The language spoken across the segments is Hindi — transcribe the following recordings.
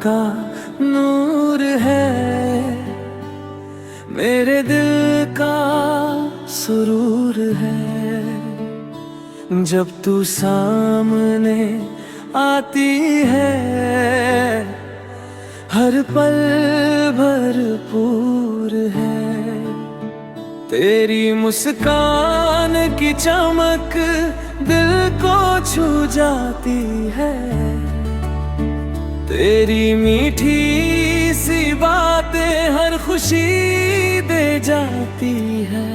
का नूर है, मेरे दिल का सुरूर है। जब तू सामने आती है, हर पल भरपूर है। तेरी मुस्कान की चमक दिल को छू जाती है, तेरी मीठी सी बातें हर खुशी दे जाती है।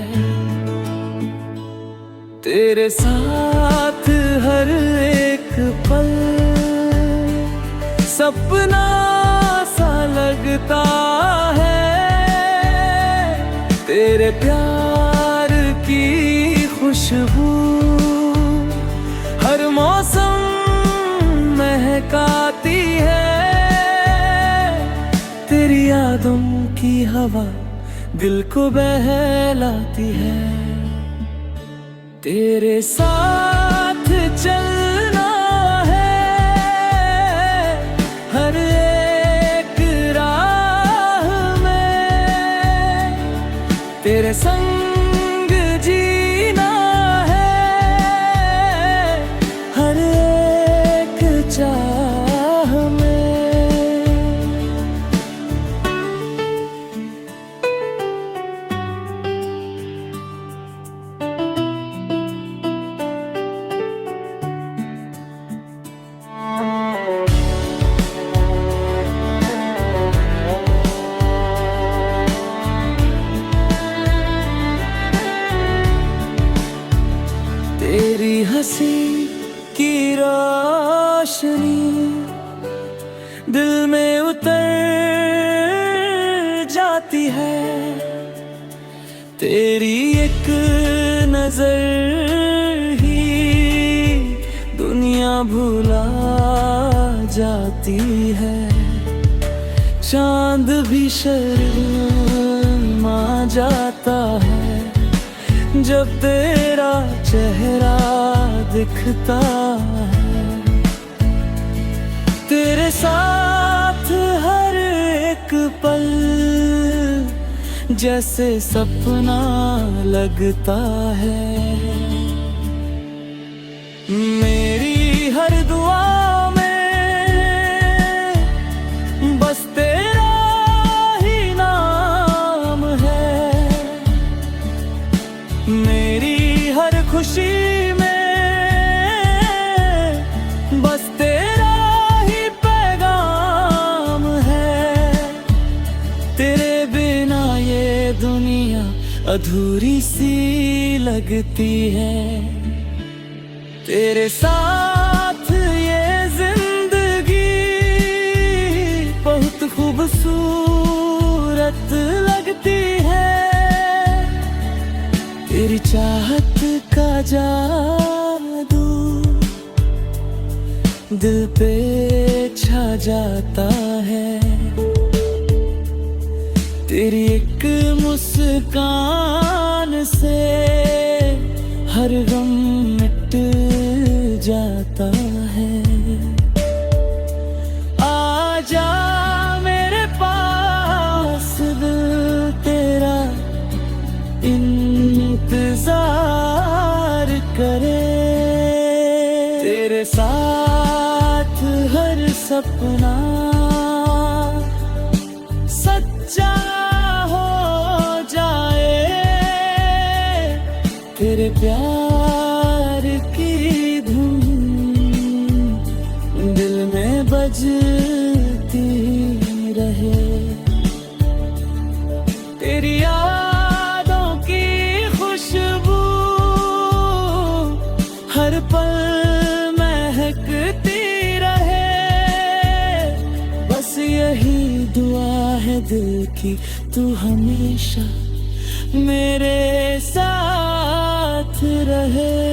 तेरे साथ हर एक पल सपना सा लगता है, तेरे प्यार की खुशबू हर मौसम महकाती है। तेरी यादों की हवा दिल को बहलाती है। तेरे साथ चलना है हर एक राह में, तेरे संग जीना है हर एक चाह में। तेरी हंसी की रोशनी दिल में उतर जाती है, तेरी एक नजर ही दुनिया भुला जाती है। चांद भी शर्मा जाता है जब तेरा चेहरा दिखता है। तेरे साथ हर एक पल जैसे सपना लगता है। मेरी हर दुआ में बस तेरा ही नाम है, मेरी हर खुशी में बस तेरा ही पैगाम है। तेरे बिना ये दुनिया अधूरी सी लगती है, तेरे साथ ये जिंदगी बहुत खूबसूरत लगती है। तेरी चाहत का जादू दिल पे छा जाता है, तेरी एक मुस्कान से हर गम मिट जाता है। आजा मेरे पास दिल तेरा इंतजार करे, तेरे साथ हर सपना सच्चा हो जाए। तेरे प्यार की धुन दिल में बजती रहे, तेरी यादों की खुशबू हर पल महकती रहे। बस यही दुआ है दिल की, तू हमेशा मेरे साथ रहे।